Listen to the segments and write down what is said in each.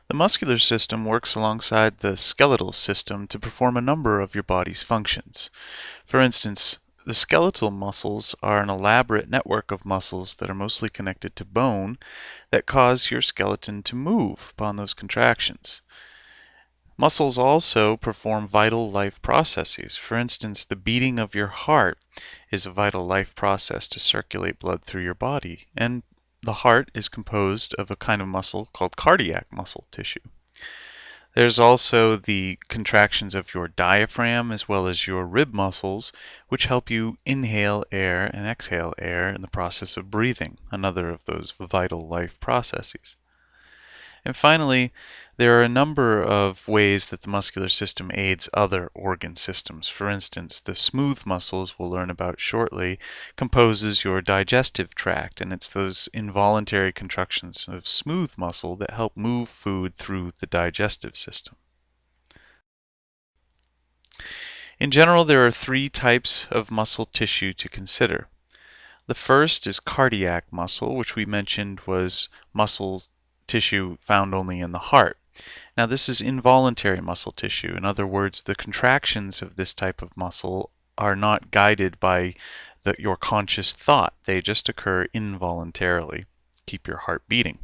The muscular system works alongside the skeletal system to perform a number of your body's functions. For instance, the skeletal muscles are an elaborate network of muscles that are mostly connected to bone that cause your skeleton to move upon those contractions. Muscles also perform vital life processes. For instance, the beating of your heart is a vital life process to circulate blood through your body, and the heart is composed of a kind of muscle called cardiac muscle tissue. There's also the contractions of your diaphragm as well as your rib muscles, which help you inhale air and exhale air in the process of breathing, another of those vital life processes. And finally, there are a number of ways that the muscular system aids other organ systems. For instance, the smooth muscles we'll learn about shortly composes your digestive tract, and it's those involuntary contractions of smooth muscle that help move food through the digestive system. In general, there are three types of muscle tissue to consider. The first is cardiac muscle, which we mentioned was muscle tissue found only in the heart. Now, this is involuntary muscle tissue. In other words, the contractions of this type of muscle are not guided by your conscious thought. They just occur involuntarily. Keep your heart beating.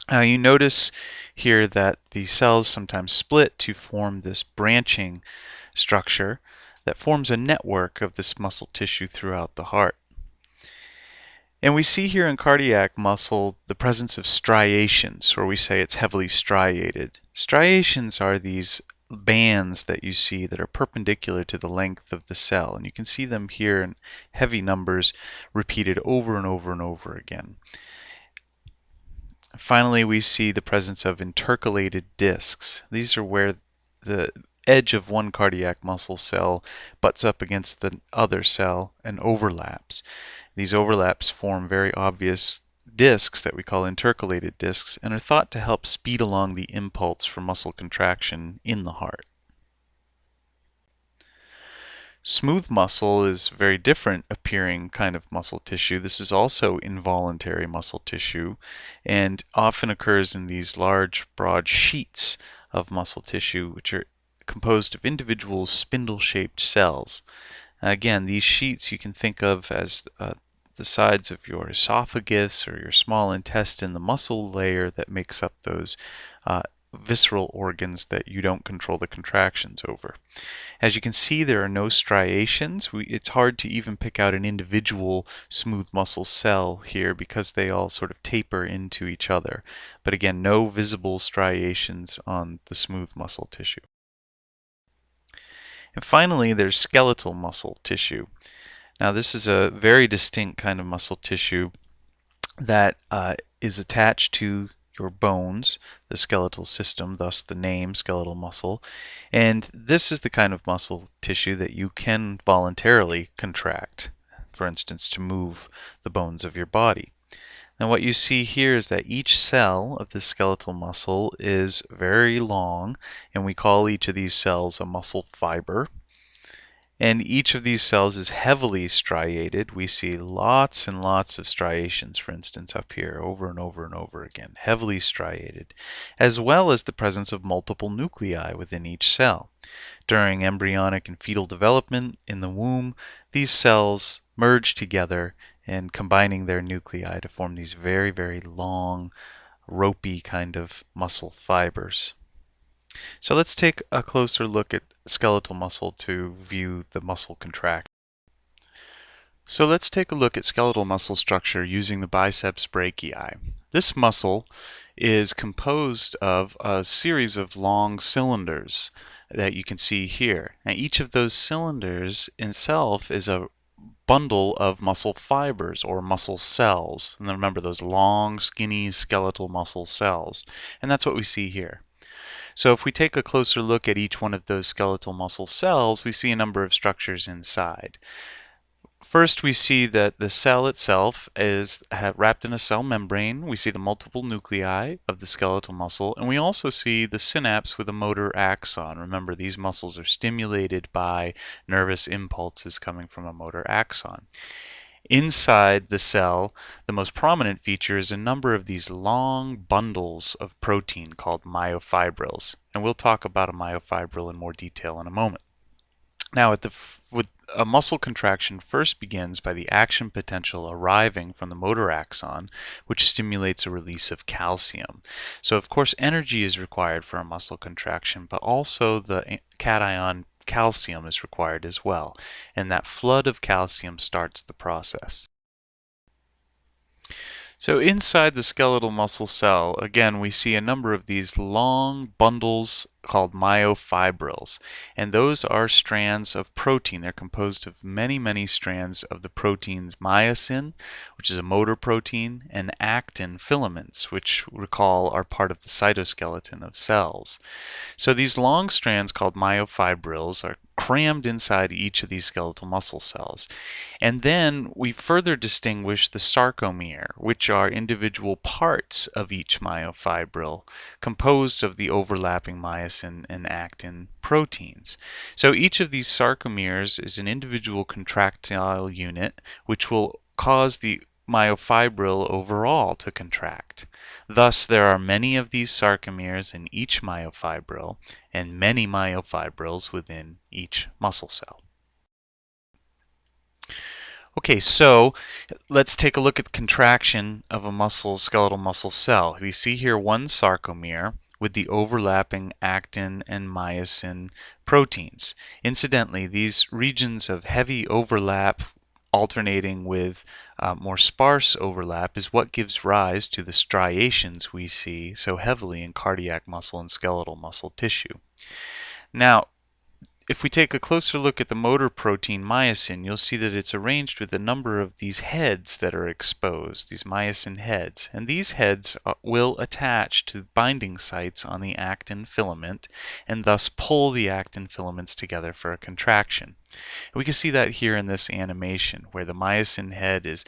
Now, you notice here that the cells sometimes split to form this branching structure that forms a network of this muscle tissue throughout the heart. And we see here in cardiac muscle the presence of striations, or we say it's heavily striated. Striations are these bands that you see that are perpendicular to the length of the cell, and you can see them here in heavy numbers repeated over and over and over again. Finally, we see the presence of intercalated discs. These are where the edge of one cardiac muscle cell butts up against the other cell and overlaps. These overlaps form very obvious discs that we call intercalated discs and are thought to help speed along the impulse for muscle contraction in the heart. Smooth muscle is a very different appearing kind of muscle tissue. This is also involuntary muscle tissue and often occurs in these large, broad sheets of muscle tissue, which are composed of individual spindle-shaped cells. Again, these sheets you can think of as the sides of your esophagus or your small intestine, the muscle layer that makes up those visceral organs that you don't control the contractions over. As you can see, there are no striations. It's hard to even pick out an individual smooth muscle cell here because they all sort of taper into each other. But again, no visible striations on the smooth muscle tissue. And finally, there's skeletal muscle tissue. Now, this is a very distinct kind of muscle tissue that is attached to your bones, the skeletal system, thus the name skeletal muscle. And this is the kind of muscle tissue that you can voluntarily contract, for instance, to move the bones of your body. And what you see here is that each cell of the skeletal muscle is very long, and we call each of these cells a muscle fiber. And each of these cells is heavily striated. We see lots and lots of striations, for instance, up here, over and over and over again, heavily striated, as well as the presence of multiple nuclei within each cell. During embryonic and fetal development in the womb, these cells merge together and combining their nuclei to form these very, very long, ropey kind of muscle fibers. So let's take a closer look at skeletal muscle to view the muscle contract. So let's take a look at skeletal muscle structure using the biceps brachii. This muscle is composed of a series of long cylinders that you can see here. Now each of those cylinders itself is a bundle of muscle fibers or muscle cells. And then remember those long, skinny skeletal muscle cells. And that's what we see here. So if we take a closer look at each one of those skeletal muscle cells, we see a number of structures inside. First, we see that the cell itself is wrapped in a cell membrane. We see the multiple nuclei of the skeletal muscle, and we also see the synapse with a motor axon. Remember, these muscles are stimulated by nervous impulses coming from a motor axon. Inside the cell, the most prominent feature is a number of these long bundles of protein called myofibrils, and we'll talk about a myofibril in more detail in a moment. Now, with a muscle contraction first begins by the action potential arriving from the motor axon, which stimulates a release of calcium. So, of course, energy is required for a muscle contraction, but also the cation calcium is required as well, and that flood of calcium starts the process. So inside the skeletal muscle cell, again, we see a number of these long bundles called myofibrils, and those are strands of protein. They're composed of many strands of the proteins myosin, which is a motor protein, and actin filaments, which recall are part of the cytoskeleton of cells. So these long strands called myofibrils are crammed inside each of these skeletal muscle cells. And then we further distinguish the sarcomere, which are individual parts of each myofibril, composed of the overlapping myosin and actin proteins. So each of these sarcomeres is an individual contractile unit, which will cause the myofibril overall to contract. Thus, there are many of these sarcomeres in each myofibril and many myofibrils within each muscle cell. Okay, so let's take a look at the contraction of a skeletal muscle cell. We see here one sarcomere with the overlapping actin and myosin proteins. Incidentally, these regions of heavy overlap alternating with more sparse overlap is what gives rise to the striations we see so heavily in cardiac muscle and skeletal muscle tissue. Now, if we take a closer look at the motor protein myosin, you'll see that it's arranged with a number of these heads that are exposed, these myosin heads. And these heads will attach to binding sites on the actin filament and thus pull the actin filaments together for a contraction. We can see that here in this animation, where the myosin head is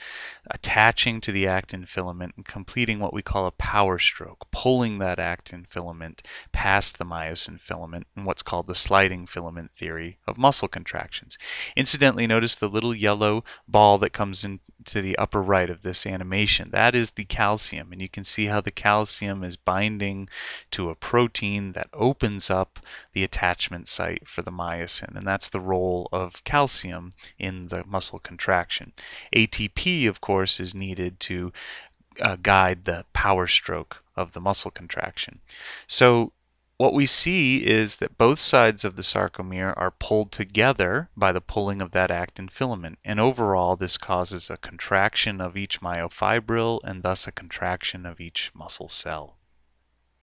attaching to the actin filament and completing what we call a power stroke, pulling that actin filament past the myosin filament in what's called the sliding filament theory of muscle contractions. Incidentally, notice the little yellow ball that comes into the upper right of this animation. That is the calcium, and you can see how the calcium is binding to a protein that opens up the attachment site for the myosin, and that's the role of calcium in the muscle contraction. ATP, of course, is needed to guide the power stroke of the muscle contraction. So what we see is that both sides of the sarcomere are pulled together by the pulling of that actin filament, and overall this causes a contraction of each myofibril and thus a contraction of each muscle cell.